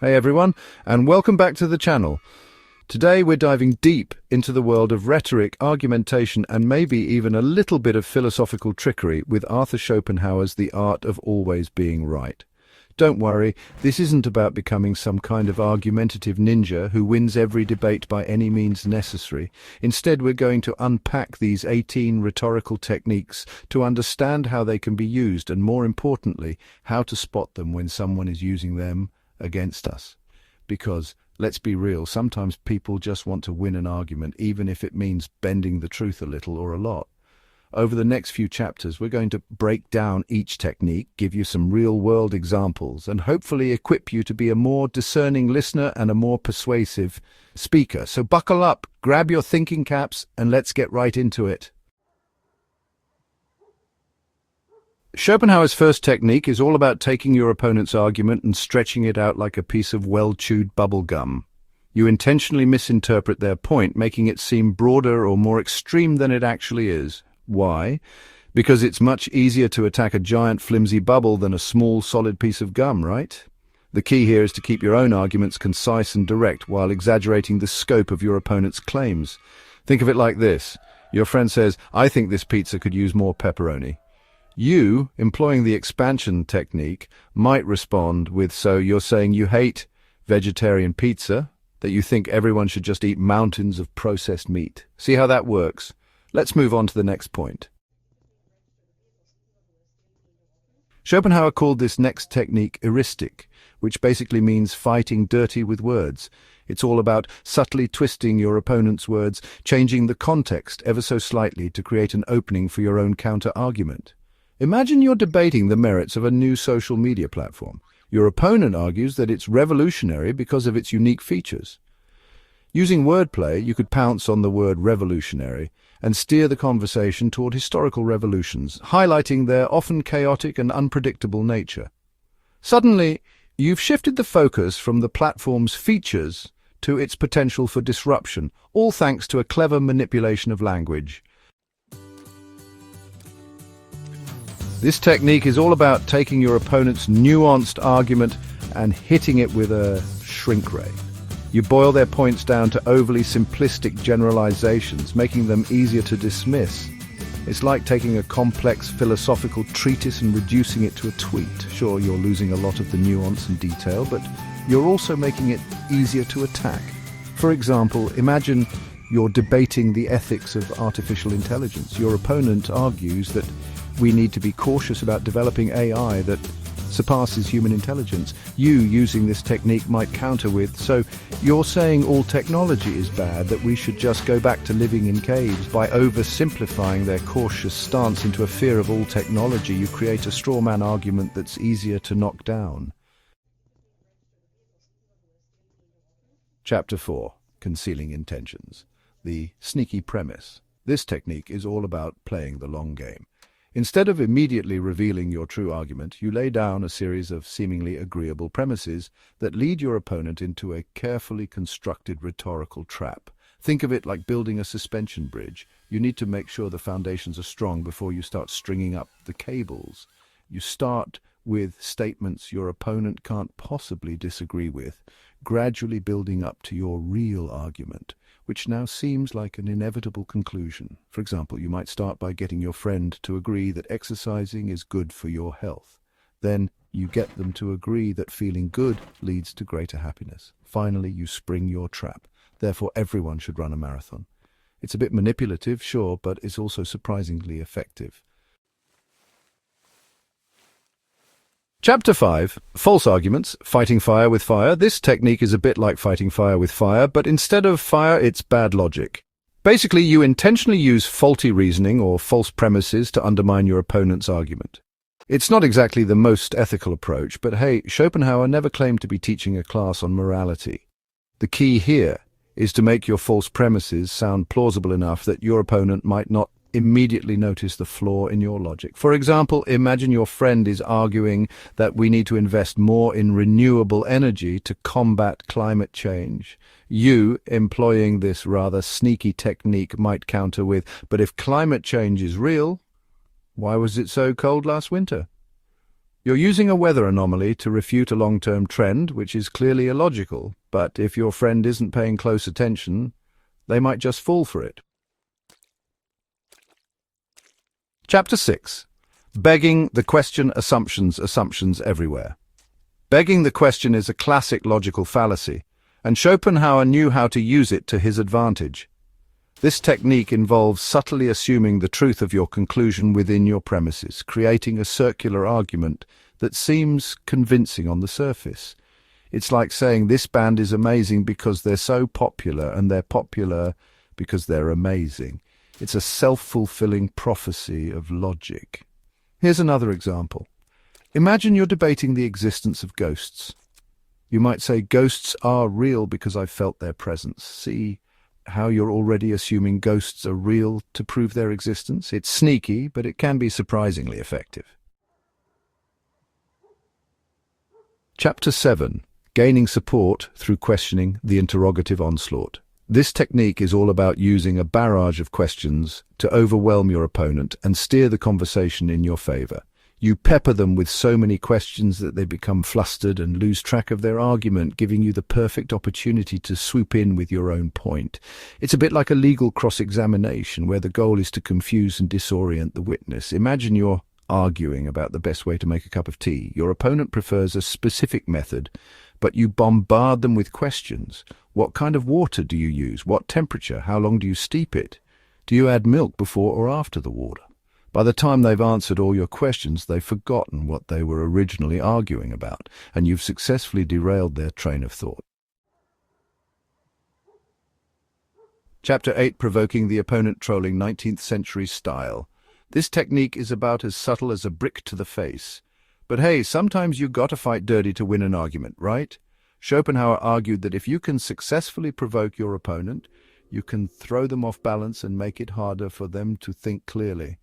Hey everyone, and welcome back to the channel. Today we're diving deep into the world of rhetoric, argumentation, and maybe even a little bit of philosophical trickery with Arthur Schopenhauer's The Art of Always Being Right. Don't worry, this isn't about becoming some kind of argumentative ninja who wins every debate by any means necessary. Instead, we're going to unpack these 18 rhetorical techniques to understand how they can be used and, more importantly, how to spot them when someone is using them against us. Because, let's be real, sometimes people just want to win an argument, even if it means bending the truth a little or a lot. Over the next few chapters, we're going to break down each technique, give you some real-world examples, and hopefully equip you to be a more discerning listener and a more persuasive speaker. So buckle up, grab your thinking caps, and let's get right into it. Schopenhauer's first technique is all about taking your opponent's argument and stretching it out like a piece of well-chewed bubble gum. You intentionally misinterpret their point, making it seem broader or more extreme than it actually is. Why? Because it's much easier to attack a giant flimsy bubble than a small solid piece of gum, right? The key here is to keep your own arguments concise and direct while exaggerating the scope of your opponent's claims. Think of it like this. Your friend says, "I think this pizza could use more pepperoni." You, employing the expansion technique, might respond with, "So you're saying you hate vegetarian pizza, that you think everyone should just eat mountains of processed meat." See how that works? Let's move on to the next point. Schopenhauer called this next technique heuristic, which basically means fighting dirty with words. It's all about subtly twisting your opponent's words, changing the context ever so slightly to create an opening for your own counter-argument. Imagine you're debating the merits of a new social media platform. Your opponent argues that it's revolutionary because of its unique features. Using wordplay, you could pounce on the word revolutionary and steer the conversation toward historical revolutions, highlighting their often chaotic and unpredictable nature. Suddenly, you've shifted the focus from the platform's features to its potential for disruption, all thanks to a clever manipulation of language. This technique is all about taking your opponent's nuanced argument and hitting it with a shrink ray. You boil their points down to overly simplistic generalizations, making them easier to dismiss. It's like taking a complex philosophical treatise and reducing it to a tweet. Sure, you're losing a lot of the nuance and detail, but you're also making it easier to attack. For example, imagine you're debating the ethics of artificial intelligence. Your opponent argues that we need to be cautious about developing AI that surpasses human intelligence. You, using this technique, might counter with, "So you're saying all technology is bad, that we should just go back to living in caves?" By oversimplifying their cautious stance into a fear of all technology, you create a straw man argument that's easier to knock down. Chapter 4. Concealing Intentions. The sneaky premise. This technique is all about playing the long game. Instead of immediately revealing your true argument, you lay down a series of seemingly agreeable premises that lead your opponent into a carefully constructed rhetorical trap. Think of it like building a suspension bridge. You need to make sure the foundations are strong before you start stringing up the cables. You start with statements your opponent can't possibly disagree with, gradually building up to your real argument, which now seems like an inevitable conclusion. For example, you might start by getting your friend to agree that exercising is good for your health. Then you get them to agree that feeling good leads to greater happiness. Finally, you spring your trap. Therefore, everyone should run a marathon. It's a bit manipulative, sure, but it's also surprisingly effective. Chapter 5. False Arguments. Fighting Fire with Fire. This technique is a bit like fighting fire with fire, but instead of fire, it's bad logic. Basically, you intentionally use faulty reasoning or false premises to undermine your opponent's argument. It's not exactly the most ethical approach, but hey, Schopenhauer never claimed to be teaching a class on morality. The key here is to make your false premises sound plausible enough that your opponent might not immediately notice the flaw in your logic. For example, imagine your friend is arguing that we need to invest more in renewable energy to combat climate change. You, employing this rather sneaky technique, might counter with, "But if climate change is real, why was it so cold last winter?" You're using a weather anomaly to refute a long-term trend, which is clearly illogical, but if your friend isn't paying close attention, they might just fall for it. Chapter 6. Begging the question, assumptions everywhere. Begging the question is a classic logical fallacy, and Schopenhauer knew how to use it to his advantage. This technique involves subtly assuming the truth of your conclusion within your premises, creating a circular argument that seems convincing on the surface. It's like saying this band is amazing because they're so popular, and they're popular because they're amazing. It's a self-fulfilling prophecy of logic. Here's another example. Imagine you're debating the existence of ghosts. You might say, ghosts are real because I've felt their presence. See how you're already assuming ghosts are real to prove their existence? It's sneaky, but it can be surprisingly effective. Chapter 7. Gaining support through questioning the interrogative onslaught. This technique is all about using a barrage of questions to overwhelm your opponent and steer the conversation in your favor. You pepper them with so many questions that they become flustered and lose track of their argument, giving you the perfect opportunity to swoop in with your own point. It's a bit like a legal cross-examination where the goal is to confuse and disorient the witness. Imagine you're arguing about the best way to make a cup of tea. Your opponent prefers a specific method, but you bombard them with questions. What kind of water do you use? What temperature? How long do you steep it? Do you add milk before or after the water? By the time they've answered all your questions, they've forgotten what they were originally arguing about, and you've successfully derailed their train of thought. Chapter 8. Provoking the opponent, trolling 19th century style. This technique is about as subtle as a brick to the face. But hey, sometimes you gotta fight dirty to win an argument, right? Schopenhauer argued that if you can successfully provoke your opponent, you can throw them off balance and make it harder for them to think clearly.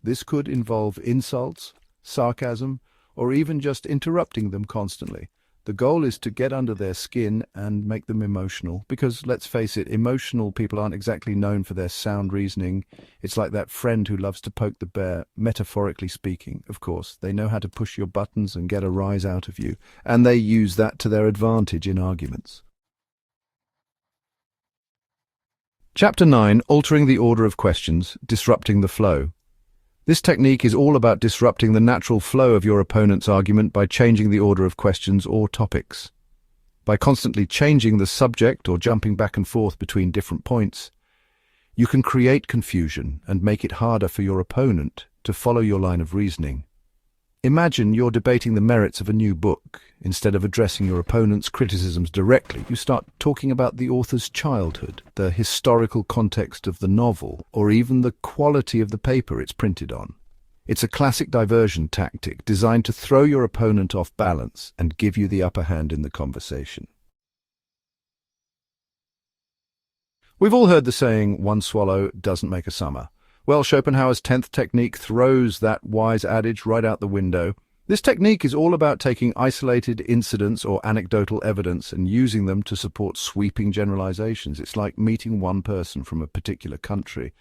This could involve insults, sarcasm, or even just interrupting them constantly. The goal is to get under their skin and make them emotional, because, let's face it, emotional people aren't exactly known for their sound reasoning. It's like that friend who loves to poke the bear, metaphorically speaking, of course. They know how to push your buttons and get a rise out of you, and they use that to their advantage in arguments. Chapter 9. Altering the order of questions, disrupting the flow. This technique is all about disrupting the natural flow of your opponent's argument by changing the order of questions or topics. By constantly changing the subject or jumping back and forth between different points, you can create confusion and make it harder for your opponent to follow your line of reasoning. Imagine you're debating the merits of a new book. Instead of addressing your opponent's criticisms directly, you start talking about the author's childhood, the historical context of the novel, or even the quality of the paper it's printed on. It's a classic diversion tactic designed to throw your opponent off balance and give you the upper hand in the conversation. We've all heard the saying, one swallow doesn't make a summer. Well, Schopenhauer's 10th technique throws that wise adage right out the window. This technique is all about taking isolated incidents or anecdotal evidence and using them to support sweeping generalizations. It's like meeting one person from a particular country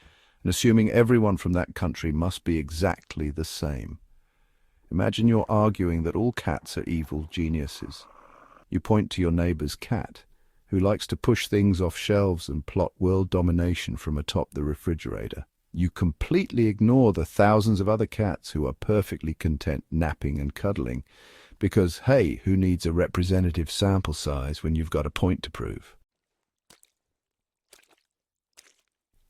and assuming everyone from that country must be exactly the same. Imagine you're arguing that all cats are evil geniuses. You point to your neighbor's cat, who likes to push things off shelves and plot world domination from atop the refrigerator. You completely ignore the thousands of other cats who are perfectly content napping and cuddling because, hey, who needs a representative sample size when you've got a point to prove?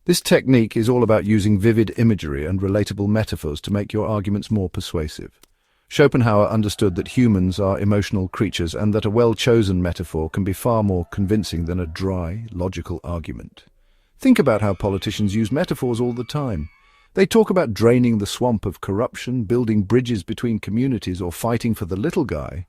This technique is all about using vivid imagery and relatable metaphors to make your arguments more persuasive. Schopenhauer understood that humans are emotional creatures and that a well-chosen metaphor can be far more convincing than a dry, logical argument. Think about how politicians use metaphors all the time. They talk about draining the swamp of corruption, building bridges between communities, or fighting for the little guy.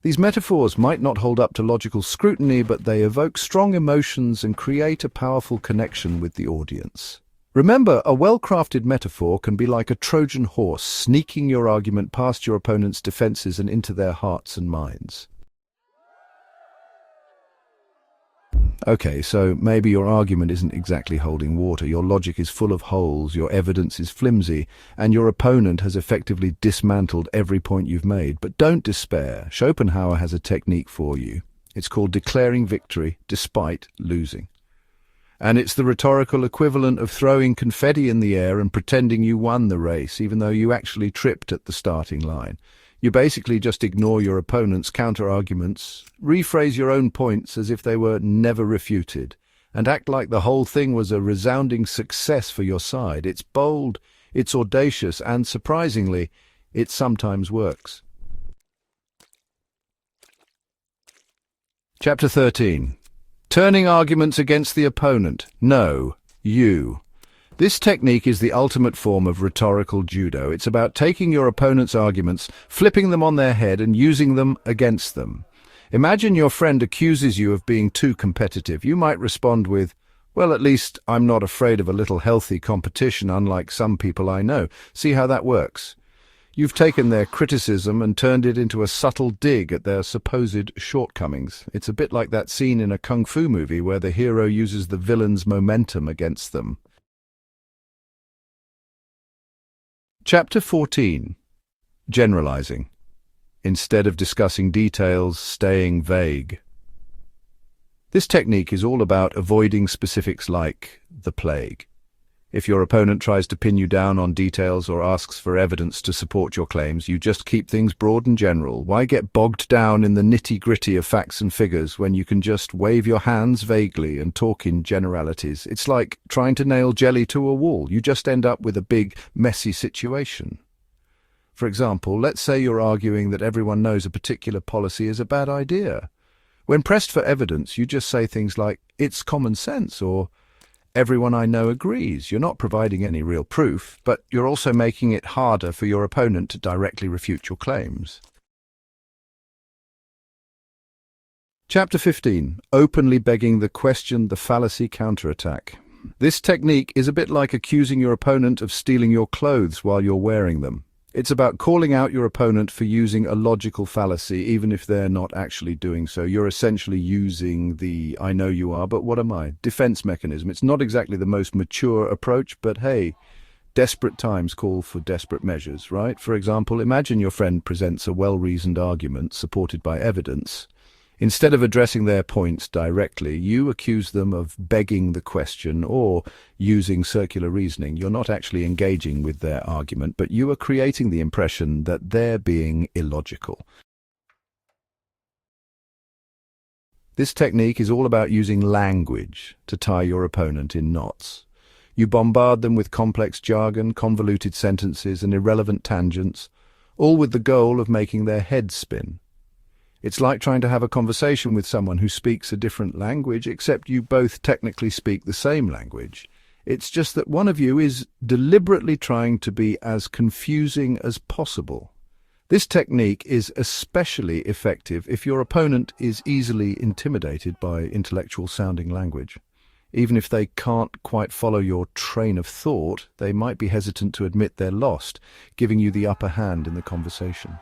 These metaphors might not hold up to logical scrutiny, but they evoke strong emotions and create a powerful connection with the audience. Remember, a well-crafted metaphor can be like a Trojan horse, sneaking your argument past your opponent's defenses and into their hearts and minds. Okay, so maybe your argument isn't exactly holding water. Your logic is full of holes, your evidence is flimsy, and your opponent has effectively dismantled every point you've made. But don't despair. Schopenhauer has a technique for you. It's called declaring victory despite losing. And it's the rhetorical equivalent of throwing confetti in the air and pretending you won the race, even though you actually tripped at the starting line. You basically just ignore your opponent's counter-arguments, rephrase your own points as if they were never refuted, and act like the whole thing was a resounding success for your side. It's bold, it's audacious, and surprisingly, it sometimes works. Chapter 13. Turning arguments against the opponent. No, you. This technique is the ultimate form of rhetorical judo. It's about taking your opponent's arguments, flipping them on their head, and using them against them. Imagine your friend accuses you of being too competitive. You might respond with, "Well, at least I'm not afraid of a little healthy competition, unlike some people I know." See how that works? You've taken their criticism and turned it into a subtle dig at their supposed shortcomings. It's a bit like that scene in a kung fu movie where the hero uses the villain's momentum against them. Chapter 14. Generalizing. Instead of discussing details, staying vague. This technique is all about avoiding specifics like the plague. If your opponent tries to pin you down on details or asks for evidence to support your claims, you just keep things broad and general. Why get bogged down in the nitty-gritty of facts and figures when you can just wave your hands vaguely and talk in generalities? It's like trying to nail jelly to a wall. You just end up with a big, messy situation. For example, let's say you're arguing that everyone knows a particular policy is a bad idea. When pressed for evidence, you just say things like, "It's common sense," or "Everyone I know agrees." You're not providing any real proof, but you're also making it harder for your opponent to directly refute your claims. Chapter 15. Openly begging the question, the fallacy counterattack. This technique is a bit like accusing your opponent of stealing your clothes while you're wearing them. It's about calling out your opponent for using a logical fallacy, even if they're not actually doing so. You're essentially using the "I know you are, but what am I?" defense mechanism. It's not exactly the most mature approach, but hey, desperate times call for desperate measures, right? For example, imagine your friend presents a well-reasoned argument supported by evidence. Instead of addressing their points directly, you accuse them of begging the question or using circular reasoning. You're not actually engaging with their argument, but you are creating the impression that they're being illogical. This technique is all about using language to tie your opponent in knots. You bombard them with complex jargon, convoluted sentences, and irrelevant tangents, all with the goal of making their heads spin. It's like trying to have a conversation with someone who speaks a different language, except you both technically speak the same language. It's just that one of you is deliberately trying to be as confusing as possible. This technique is especially effective if your opponent is easily intimidated by intellectual-sounding language. Even if they can't quite follow your train of thought, they might be hesitant to admit they're lost, giving you the upper hand in the conversation.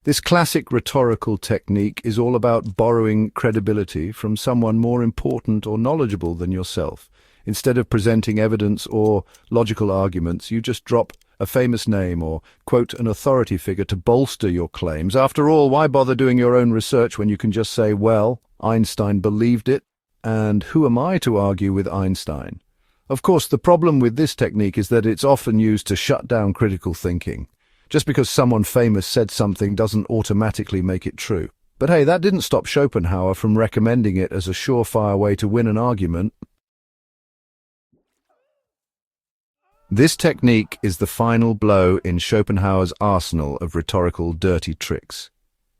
This classic rhetorical technique is all about borrowing credibility from someone more important or knowledgeable than yourself. Instead of presenting evidence or logical arguments, you just drop a famous name or quote an authority figure to bolster your claims. After all, why bother doing your own research when you can just say, "Well, Einstein believed it, and who am I to argue with Einstein?" Of course, the problem with this technique is that it's often used to shut down critical thinking. Just because someone famous said something doesn't automatically make it true. But hey, that didn't stop Schopenhauer from recommending it as a surefire way to win an argument. This technique is the final blow in Schopenhauer's arsenal of rhetorical dirty tricks.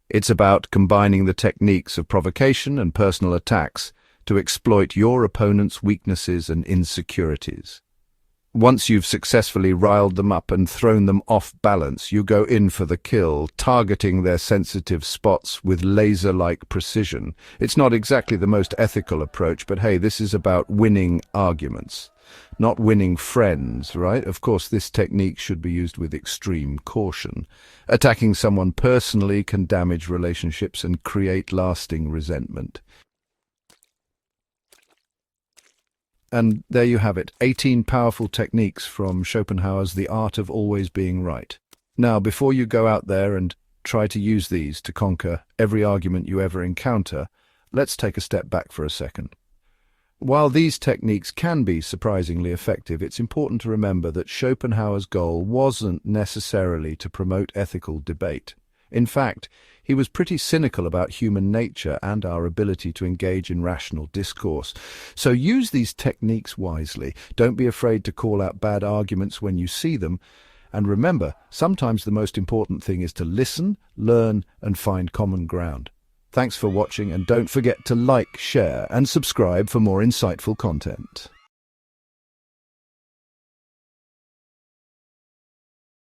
It's about combining the techniques of provocation and personal attacks to exploit your opponent's weaknesses and insecurities. Once you've successfully riled them up and thrown them off balance, you go in for the kill, targeting their sensitive spots with laser-like precision. It's not exactly the most ethical approach, but hey, this is about winning arguments, not winning friends, right? Of course, this technique should be used with extreme caution. Attacking someone personally can damage relationships and create lasting resentment. And there you have it, 18 powerful techniques from Schopenhauer's The Art of Always Being Right. Now, before you go out there and try to use these to conquer every argument you ever encounter, let's take a step back for a second. While these techniques can be surprisingly effective, it's important to remember that Schopenhauer's goal wasn't necessarily to promote ethical debate. In fact, he was pretty cynical about human nature and our ability to engage in rational discourse. So use these techniques wisely. Don't be afraid to call out bad arguments when you see them. And remember, sometimes the most important thing is to listen, learn, and find common ground. Thanks for watching, and don't forget to like, share, and subscribe for more insightful content.